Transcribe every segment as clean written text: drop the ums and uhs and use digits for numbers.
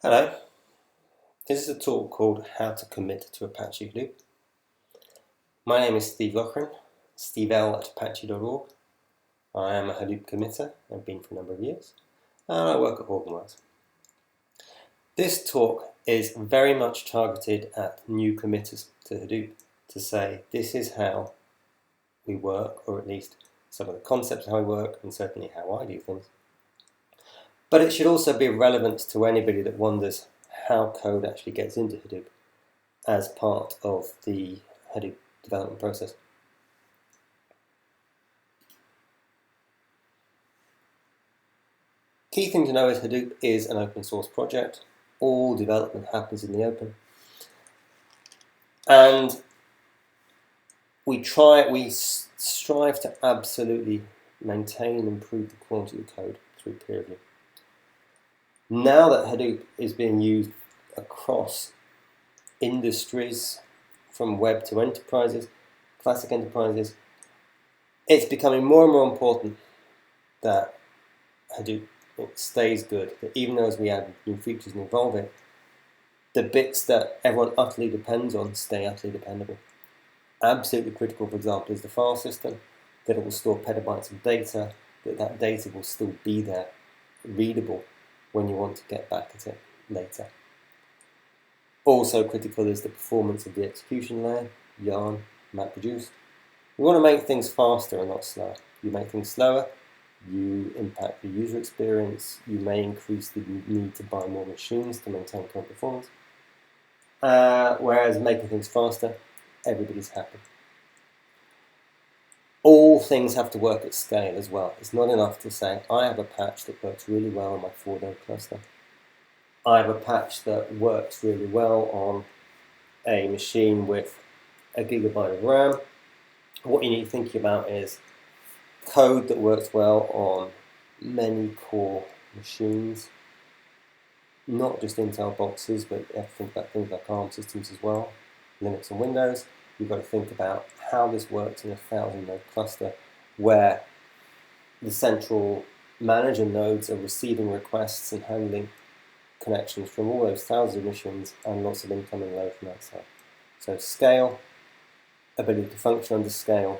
Hello, this is a talk called How to Commit to Apache Hadoop. My name is Steve Lochran, stevell@apache.org. I am a Hadoop committer, I've been for a number of years, and I work at Organize. This talk is very much targeted at new committers to Hadoop to say this is how we work, or at least some of the concepts of how we work, and certainly how I do things. But it should also be relevant to anybody that wonders how code actually gets into Hadoop as part of the Hadoop development process. Key thing to know is Hadoop is an open source project. All development happens in the open. And we strive to absolutely maintain and improve the quality of the code through peer review. Now that Hadoop is being used across industries, from web to enterprises, classic enterprises, it's becoming more and more important that Hadoop stays good, that even though as we add new features and evolve it, the bits that everyone utterly depends on stay utterly dependable. Absolutely critical, for example, is the file system, that it will store petabytes of data, that data will still be there, readable, when you want to get back at it later. Also critical is the performance of the execution layer, yarn, MapReduce. We want to make things faster and not slower. You make things slower, you impact the user experience, you may increase the need to buy more machines to maintain current performance. Whereas making things faster, everybody's happy. All things have to work at scale as well. It's not enough to say, I have a patch that works really well on my 4-node cluster. I have a patch that works really well on a machine with a gigabyte of RAM. What you need to think about is code that works well on many core machines, not just Intel boxes, but you have to think about things like ARM systems as well, Linux and Windows. You've got to think about how this works in a 1,000-node cluster where the central manager nodes are receiving requests and handling connections from all those thousands of machines and lots of incoming load from outside. So scale, ability to function under scale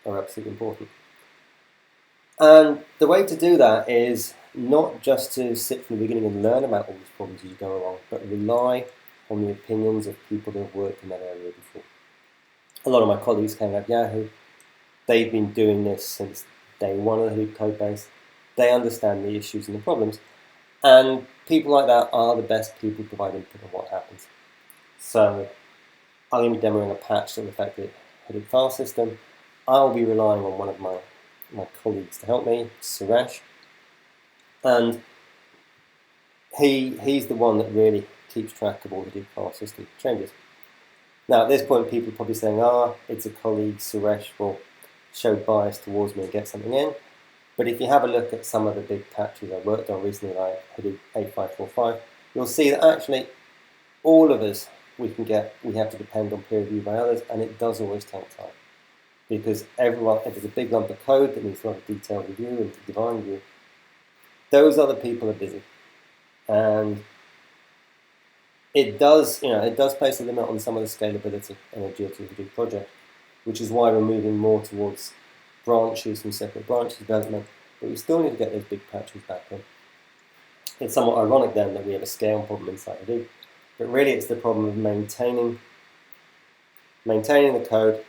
are absolutely important. And the way to do that is not just to sit from the beginning and learn about all these problems as you go along, but rely on the opinions of people that have worked in that area before. A lot of my colleagues came out of Yahoo. They've been doing this since day one of the Hadoop code base. They understand the issues and the problems. And people like that are the best people to provide input on what happens. So I'm going to be demoing a patch that will affect the Hadoop file system. I'll be relying on one of my colleagues to help me, Suresh. And he's the one that really keeps track of all the Hadoop file system changes. Now at this point people are probably saying, it's a colleague, Suresh will show bias towards me and get something in. But if you have a look at some of the big patches I worked on recently, like Hadoop 8545, you'll see that actually all of us, we have to depend on peer review by others, and it does always take time. Because if there's a big lump of code that needs a lot of detailed review and divine review, those other people are busy. And it does place a limit on some of the scalability and agility of the Hadoop project, which is why we're moving more towards branches and separate branch development, but we still need to get those big patches back in. It's somewhat ironic then that we have a scale problem inside Hadoop, but really it's the problem of maintaining the code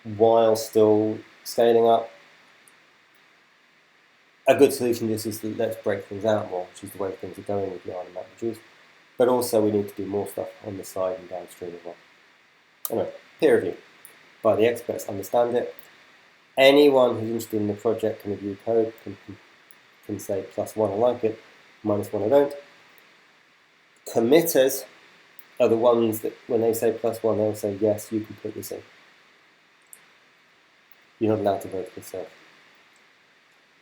while still scaling up. A good solution to this is that let's break things out more, which is the way things are going with yarn and MapReduce. But also we need to do more stuff on the side and downstream as well. Anyway, peer review by the experts, understand it. Anyone who's interested in the project can review code, can say +1 I like it, -1 I don't. Committers are the ones that when they say +1 they'll say yes, you can put this in. You're not allowed to vote for yourself.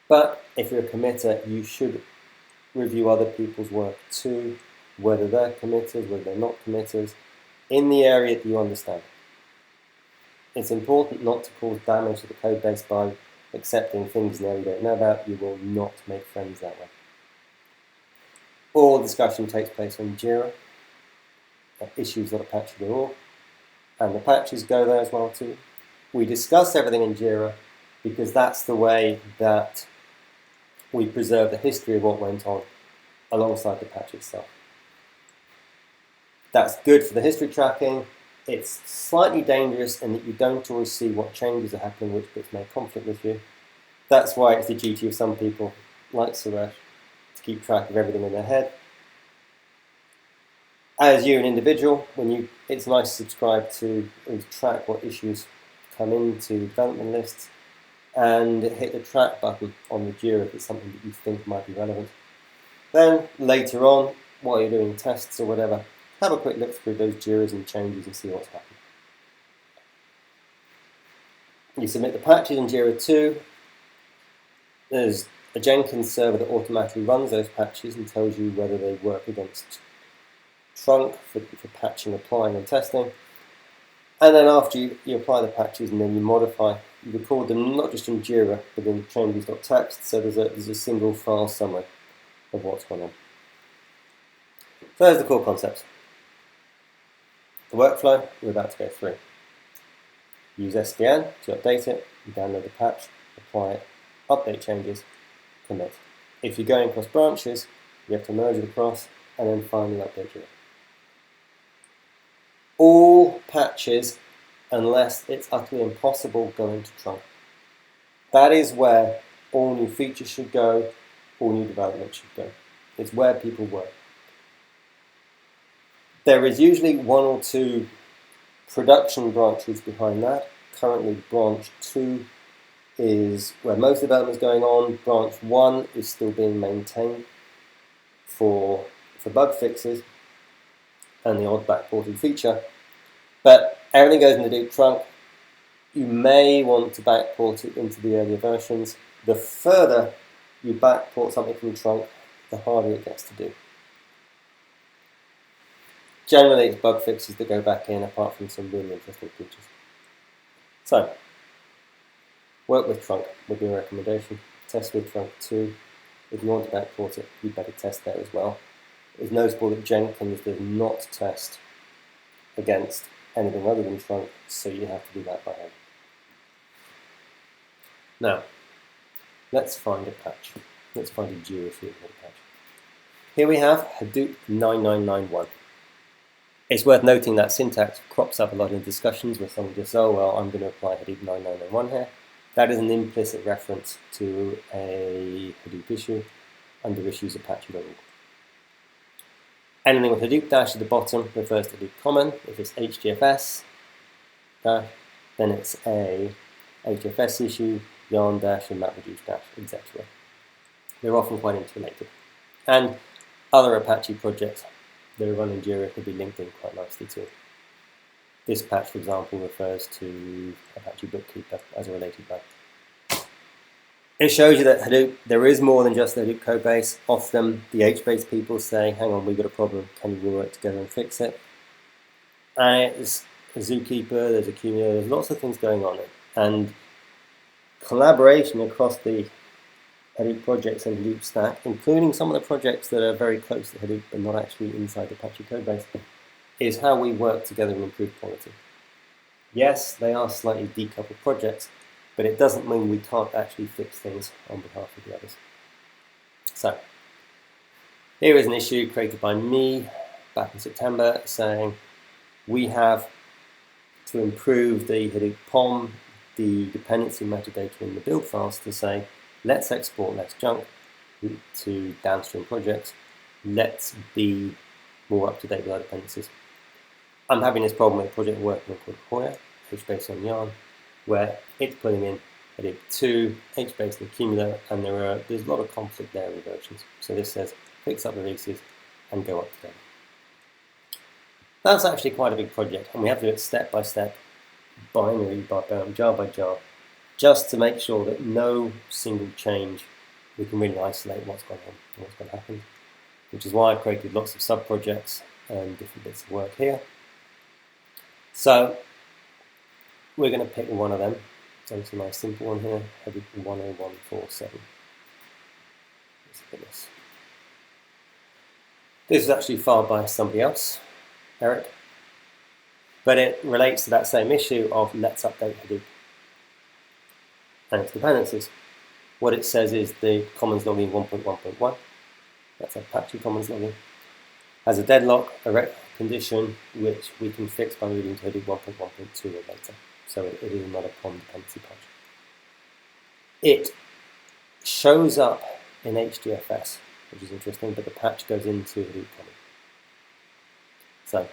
But if you're a committer, you should review other people's work too, whether they're committers, whether they're not committers, in the area that you understand. It's important not to cause damage to the code base by accepting things now you don't know about. You will not make friends that way. All discussion takes place on Jira. Issues not a patch at all. And the patches go there as well too. We discuss everything in Jira because that's the way that we preserve the history of what went on alongside the patch itself. That's good for the history tracking. It's slightly dangerous in that you don't always see what changes are happening, which bits may conflict with you. That's why it's the duty of some people, like Suresh, to keep track of everything in their head. As you, an individual, it's nice to subscribe to and track what issues come into development lists and hit the track button on the Jira if it's something that you think might be relevant. Then later on, while you're doing tests or whatever, have a quick look through those Jiras and changes and see what's happened. You submit the patches in Jira 2. There's a Jenkins server that automatically runs those patches and tells you whether they work against trunk for patching, applying and testing. And then after you apply the patches and then you modify, you record them not just in Jira but in changes.txt, so there's a single file summary of what's going on. So there's the core concepts. The workflow we're about to go through. Use SVN to update it, download the patch, apply it, update changes, commit. If you're going across branches, you have to merge it across and then finally update it. All patches, unless it's utterly impossible, go into trunk. That is where all new features should go, all new development should go. It's where people work. There is usually one or two production branches behind that. Currently, branch 2 is where most development is going on. Branch 1 is still being maintained for bug fixes and the odd backporting feature. But everything goes into the Hadoop trunk. You may want to backport it into the earlier versions. The further you backport something from the trunk, the harder it gets to do. Generally, it's bug fixes that go back in, apart from some really interesting features. So, work with trunk would be a recommendation. Test with trunk 2. If you want to backport it, you better test there as well. It's noticeable that Jenkins does not test against anything other than trunk, so you have to do that by hand. Now, let's find a patch. Let's find a Jira field for a patch. Here we have Hadoop 9991. It's worth noting that syntax crops up a lot in discussions where someone just, oh well, I'm going to apply Hadoop 9991 here. That is an implicit reference to a Hadoop issue under issues Apache.org. Anything with Hadoop dash at the bottom refers to Hadoop common. If it's HDFS dash, then it's a HFS issue, yarn dash, and MapReduce dash, etc. They're often quite interrelated. And other Apache projects that are run in Jira could be linked in quite nicely too. This patch, for example, refers to Apache Bookkeeper as a related bug. It shows you that Hadoop, there is more than just the Hadoop code base. Often the HBase people say, hang on, we've got a problem, can we work together and fix it? And there's a Zookeeper, there's a Cumulator, there's lots of things going on. And collaboration across the Hadoop projects and Hadoop stack, including some of the projects that are very close to Hadoop but not actually inside the Apache codebase, is how we work together and improve quality. Yes, they are slightly decoupled projects, but it doesn't mean we can't actually fix things on behalf of the others. So, here is an issue created by me back in September saying we have to improve the Hadoop POM, the dependency metadata in the build files to say, let's export less junk to downstream projects. Let's be more up to date with our dependencies. I'm having this problem with a project I'm working on called Hoya, HBase on Yarn, where it's putting in Hadoop 2, HBase and Cumulator, and there's a lot of conflict there with versions. So this says fix up releases and go up to date. That's actually quite a big project, and we have to do it step by step, binary by jar by jar, just to make sure that no single change, we can really isolate what's going on and what's going to happen, which is why I've created lots of sub-projects and different bits of work here. So we're going to pick one of them. So it's a nice simple one here, Hadoop 10147. Let's look at this. This is actually filed by somebody else, Eric, but it relates to that same issue of let's update Hadoop and its dependencies. What it says is the commons logging 1.1.1, that's Apache commons logging, has a deadlock, a red condition, which we can fix by moving to Hadoop 1.1.2 or later. So it is not a POM dependency patch. It shows up in HDFS, which is interesting, but the patch goes into Hadoop common. So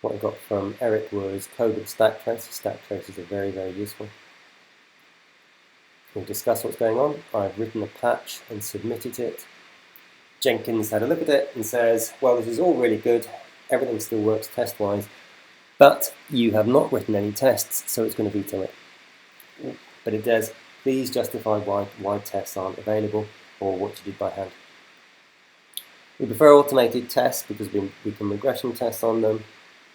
what I got from Eric was code with stack trace. Stack traces are very, very useful. We'll discuss what's going on. I've written a patch and submitted it. Jenkins had a look at it and says, well, this is all really good. Everything still works test-wise, but you have not written any tests, so it's going to veto it. But it does. Please justify why tests aren't available or what you did by hand. We prefer automated tests because we can regression test on them.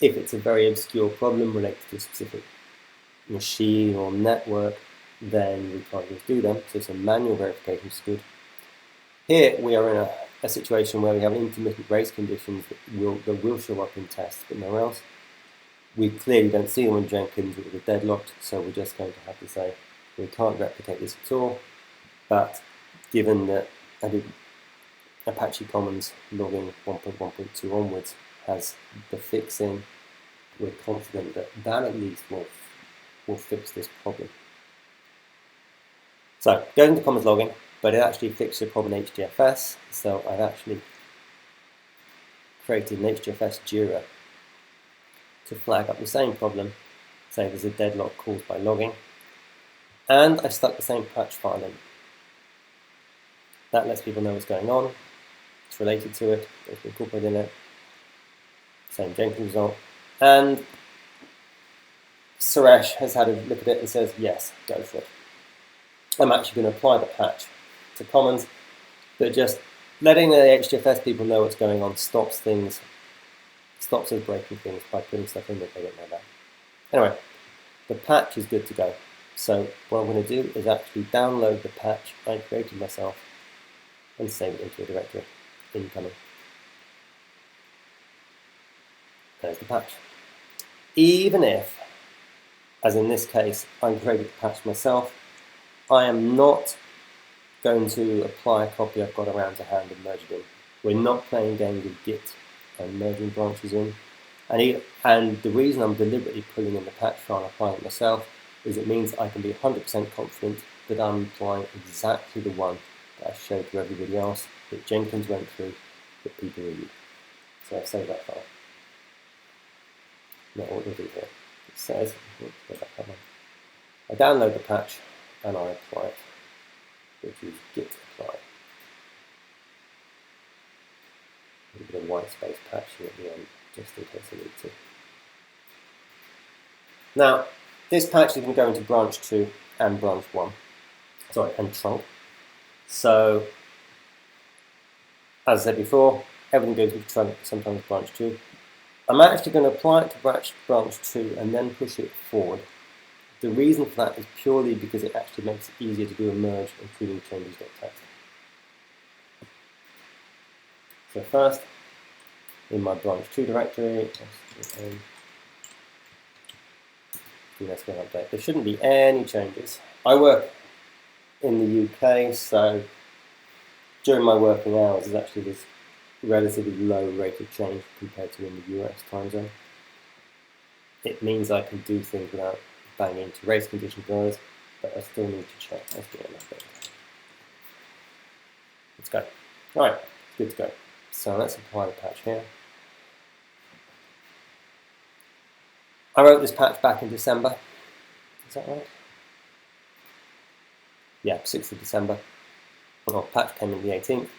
If it's a very obscure problem related to a specific machine or network, then we can't just do them, so some manual verification is good. Here we are in a situation where we have intermittent race conditions that will show up in tests but nowhere else. We clearly don't see them in Jenkins with the deadlocked, so we're just going to have to say we can't replicate this at all, but given that Apache Commons logging 1.1.2 onwards has the fix in, we're confident that that at least will fix this problem. So, going to Commons logging, but it actually fixed the problem in HDFS, so I've actually created an HDFS Jira to flag up the same problem, say there's a deadlock caused by logging, and I stuck the same patch file in. That lets people know what's going on, it's related to it, it's incorporated in it, same Jenkins result, and Suresh has had a look at it and says, yes, go for it. I'm actually going to apply the patch to Commons, but just letting the HDFS people know what's going on stops us breaking things by putting stuff in that they don't know about. Anyway, the patch is good to go. So what I'm going to do is actually download the patch I created myself and save it into a directory, incoming. There's the patch. Even if, as in this case, I'm creating the patch myself, I am not going to apply a copy I've got around to hand and merge it in. We're not playing games with Git and merging branches in. And the reason I'm deliberately pulling in the patch file and applying it myself is it means I can be 100% confident that I'm applying exactly the one that I showed to everybody else, that Jenkins went through, that people reviewed. So I've saved that file. Now what we'll do here, it says, I download the patch and I apply it, which is git apply. A bit of white space patching at the end, just in case I need to. Now, this patch is going to go into branch 2 and branch 1, and trunk. So, as I said before, everything goes into trunk, sometimes branch 2. I'm actually going to apply it to branch 2 and then push it forward. The reason for that is purely because it actually makes it easier to do a merge, including changes.txt. So first, in my branch 2 directory, let's go update. There shouldn't be any changes. I work in the UK, so during my working hours, there's actually this relatively low rate of change compared to in the US time zone. It means I can do things without banging into race condition errors, but I still need to check. Let's get an update. Let's go. Alright, it's good to go. So let's apply the patch here. I wrote this patch back in December. Is that right? Yeah, 6th of December. Well, patch came in the 18th,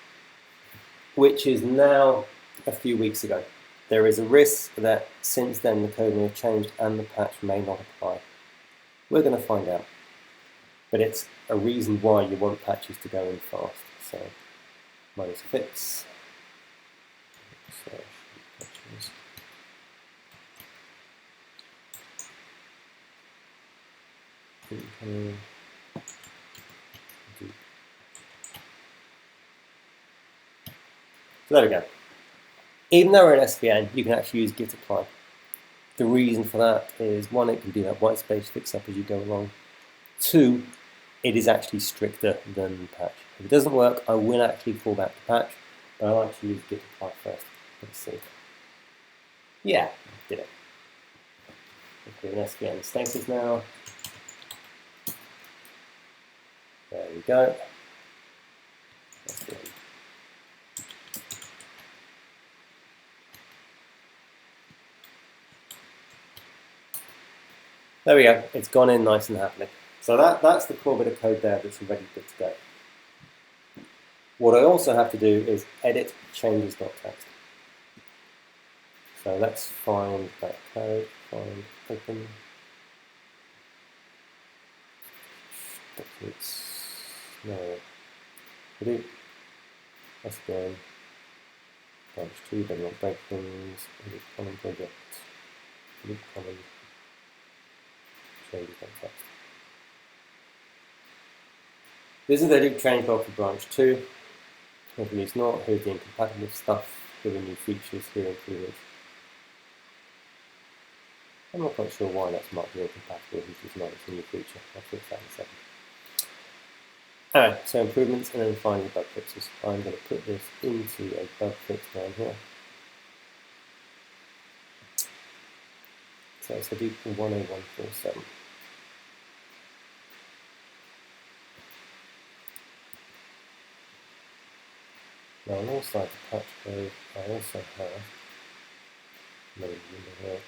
which is now a few weeks ago. There is a risk that since then the code may have changed and the patch may not apply. We're going to find out. But it's a reason why you want patches to go in fast. So, minus fix. Patches. So there we go. Even though we're in SVN, you can actually use git apply. The reason for that is, one, it can do that white space fix up as you go along. Two, it is actually stricter than patch. If it doesn't work, I will actually fall back to patch, but I like to use git apply first. Let's see. Yeah, did it. Okay, an SVN status now. There we go. SVN. There we go, it's gone in nice and happily. So that's the core bit of code there that's already good to go. What I also have to do is edit changes.txt. So let's find that code, find open. Documents, no, hadoop, SVN, branch 2, then not breakthings, hadoop common project, hadoop common. This is the hadoop training code for branch 2. Hopefully it's not. Here's the incompatible stuff. Here are new features. Here included. I'm not quite sure why that's marked as incompatible. It's not. It's a new feature. I'll fix that in a second. Alright, so improvements and then finally bug fixes. I'm going to put this into a bug fix down here. So it's hadoop 10147. Now alongside the patch code, I also have another window here.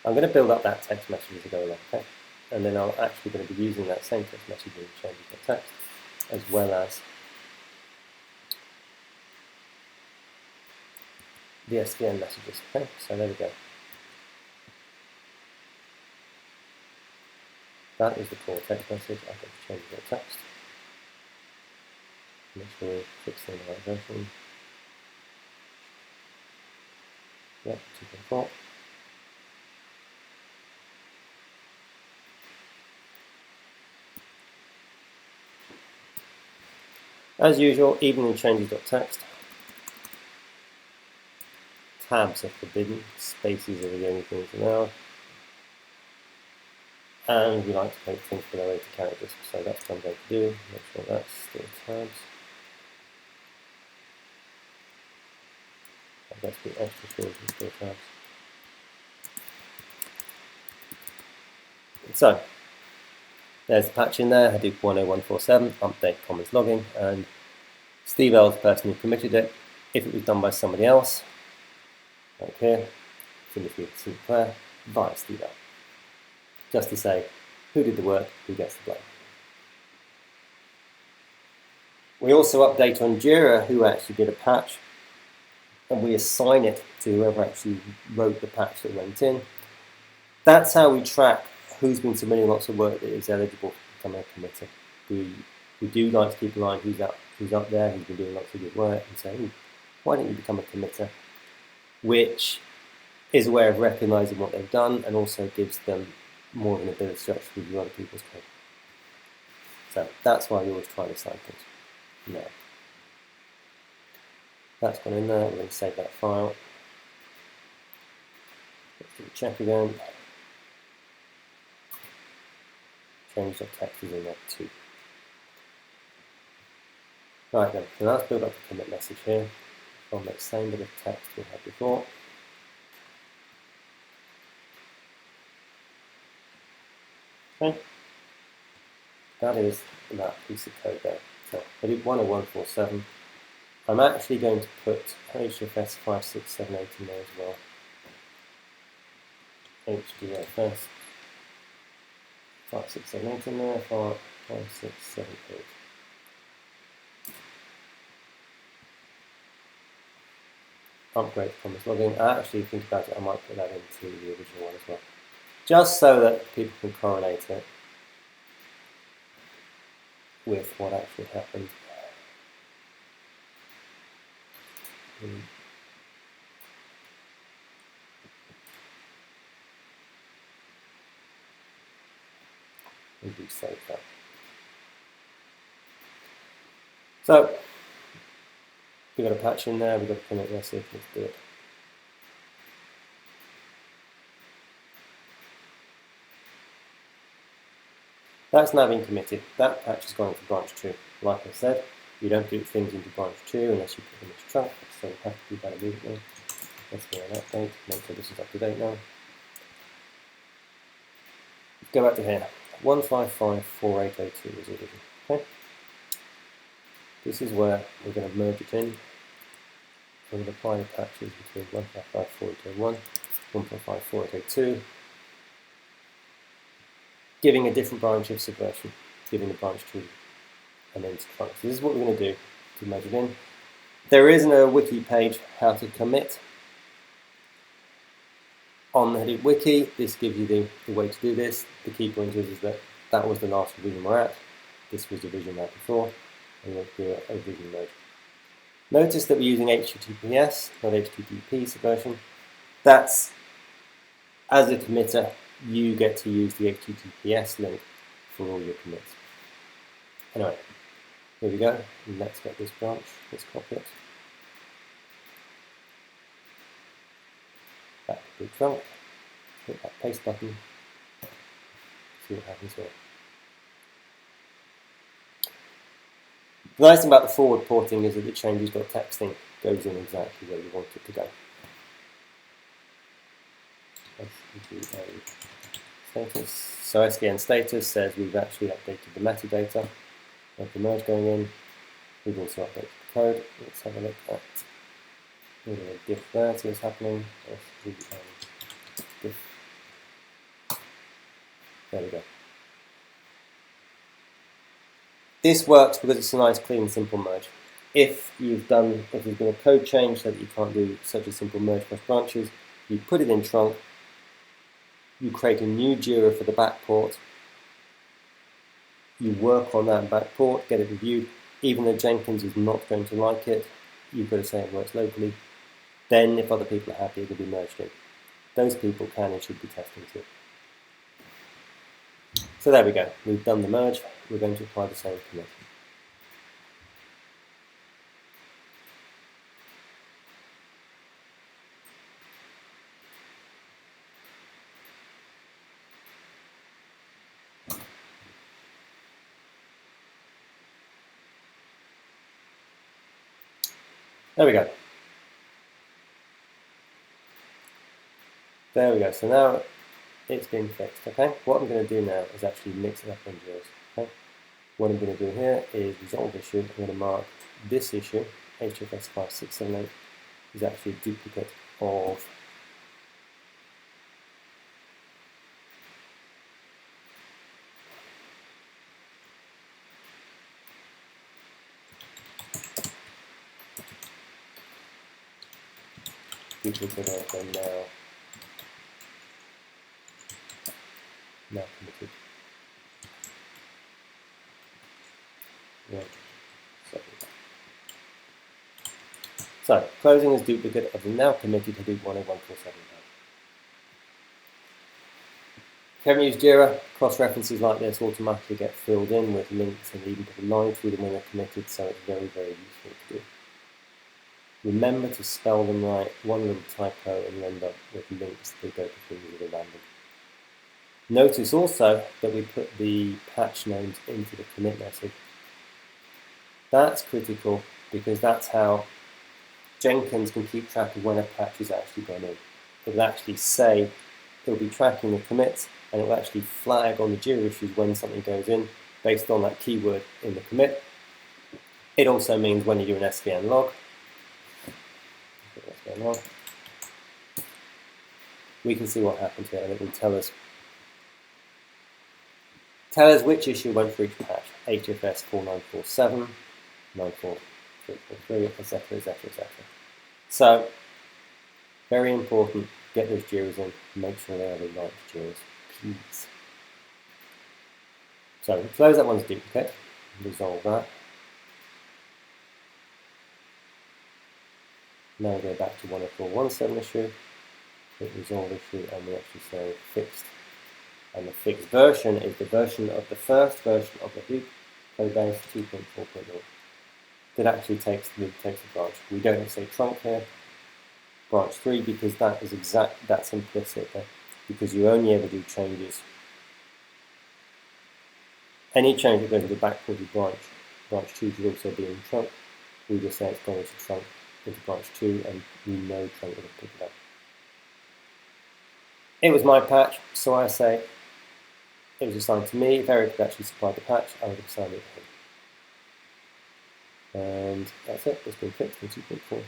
I'm going to build up that text message as I go along, okay? And then I'm actually going to be using that same text message in changes.txt as well as the SVN messages, okay? So there we go. That is the core text message. I've got to change the text. Make sure we're fixing the right version. Yep, 2.4. As usual, even in changes.txt, tabs are forbidden, spaces are the only things allowed. And we like to make things below 80 characters, so that's what I'm going to do. Make sure that's still tabs. Let's be extra sure it's still tabs. So, there's the patch in there, hadoop 10147, update comments logging, and Steve L, the person who committed it. If it was done by somebody else, like here, finish with Sinclair, via Steve L. Just to say who did the work, who gets the blame. We also update on Jira who actually did a patch, and we assign it to whoever actually wrote the patch that went in. That's how we track who's been submitting lots of work that is eligible to become a committer. We do like to keep an eye on who's up there, who's been doing lots of good work, and say, why don't you become a committer? Which is a way of recognising what they've done and also gives them more of an ability to actually review other people's code. So that's why we always try to assign things. Now, that's gone in there. We're going to save that file. Let's do a check again. Change.txt is in there too. Right then, so let's build up the commit message here on that same bit of text we had before. Okay, that is that piece of code there. So hadoop 10147. I'm actually going to put HDFS 567 in there as well. HDFS 5678 in there, 5678. Upgrade comments logging. I actually think about it, I might put that into the original one as well. Just so that people can correlate it with what actually happened. and we save that. So we've got a patch in there, we've got a commit there, so let's do it. That's now been committed. That patch has gone into branch 2. Like I said, you don't do things into branch 2 unless you put them into trunk, so you have to do that immediately. Let's go an update, make sure this is up to date now. Go back to here. 1554802 is the original. Okay? This is where we're going to merge it in. We're going to apply the patches between 1554801, 1554802, giving a different branch of subversion, giving the branch 2 and then to trunk. So this is what we're going to do to merge it in. There isn't a wiki page how to commit. On the Hadoop wiki, this gives you the way to do this. The key point is that that was the last revision we're at. This was the revision right before, and we'll do a revision merge. Notice that we're using HTTPS, not HTTP subversion. That's, as a committer, you get to use the HTTPS link for all your commits. Anyway, here we go. Let's get this branch. Let's copy it. Back to the trunk. Hit that paste button. See what happens here. The nice thing about the forward porting is that the changes.txt thing goes in exactly where you want it to go. Status. So SVN status says we've actually updated the metadata of the merge going in. We've also updated the code. Let's have a look at the diff there, see what's happening. Diff. There we go. This works because it's a nice, clean, simple merge. If there's been a code change so that you can't do such a simple merge across branches, you put it in trunk, you create a new JIRA for the backport, you work on that backport, get it reviewed. Even though Jenkins is not going to like it, you've got to say it works locally. Then, if other people are happy, it'll be merged in. Those people can and should be testing too. So there we go. We've done the merge. We're going to apply the same commit. There we go. There we go. So now it's been fixed. Okay. What I'm going to do now is actually mix it up in JIRAs. Okay. What I'm going to do here is resolve issue. I'm going to mark this issue, HFS 5678, is actually a duplicate of the now committed. Right. So closing is duplicate of the now committed Hadoop 101479. If you use JIRA, cross-references like this automatically get filled in with links and even put a line through them when they're committed, so it's very, very useful to do. Remember to spell them right, one little typo, and you end up with links that go to things that are random. Notice also that we put the patch names into the commit message. That's critical because that's how Jenkins can keep track of when a patch is actually gone in. It'll actually say, it'll be tracking the commits, and it'll actually flag on the JIRA issues when something goes in based on that keyword in the commit. It also means when you do an SVN log, we can see what happened here, and it will tell us which issue went for each patch. HFS 4947, 94343, etc., etc., etc. So, very important, get those JIRAs in, make sure they are the right JIRAs, please. So, close that one's duplicate, resolve that. Now we go back to 10417 issue, hit resolve issue, and we actually say fixed And the fixed version is the version of the first version of the Hadoop code base 2.4.0 that actually takes the branch. We don't say trunk here, branch 3, because that is that's implicit there, because you only ever do changes. Any change that goes to the backported branch 2 should also be in trunk. We just say it's going into trunk, into branch 2, and we know trunk will pick it up. It was my patch, so I say it was assigned to me. If Eric had actually supplied the patch, I would have assigned it to him. And that's it, it's been fixed in 2.4.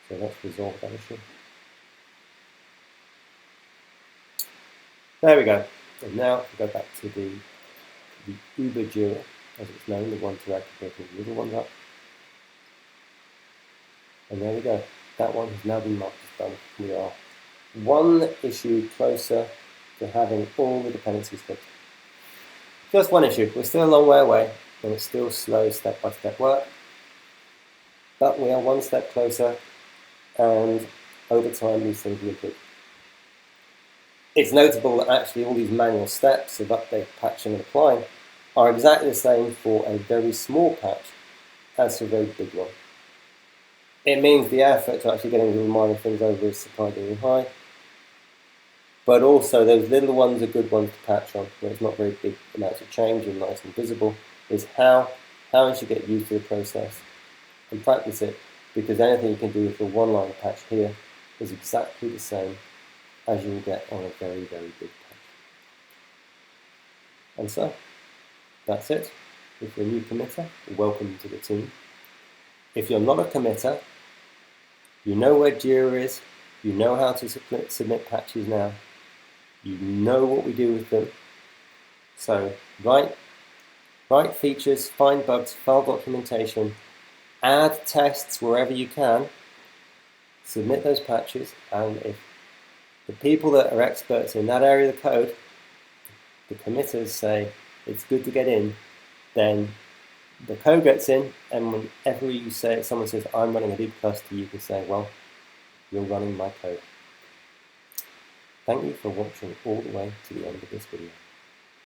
So let's resolve that issue. There we go. And now we go back to the Uber Jira, as it's known, the one to activate the little ones up. And there we go. That one has now been marked as done. We are one issue closer to having all the dependencies fixed. Just one issue. We're still a long way away, and it's still slow step-by-step work. But we are one step closer, and over time these things will improve. It's notable that actually all these manual steps of update, patching, and applying are exactly the same for a very small patch as for a very big one. It means the effort to actually getting the minor things over is surprisingly high, but also those little ones are good ones to patch on, where it's not very big amounts of change and nice and visible, is how you should get used to the process and practice it, because anything you can do with a one-line patch here is exactly the same as you will get on a very, very big patch. And so, that's it. If you're a new committer, welcome to the team. If you're not a committer, you know where Jira is, you know how to submit patches now, you know what we do with them. So, write features, find bugs, file documentation, add tests wherever you can, submit those patches, and if the people that are experts in that area of the code, the committers, say it's good to get in, then the code gets in, and whenever you say, someone says, I'm running a Hadoop cluster, you can say, well, you're running my code. Thank you for watching all the way to the end of this video.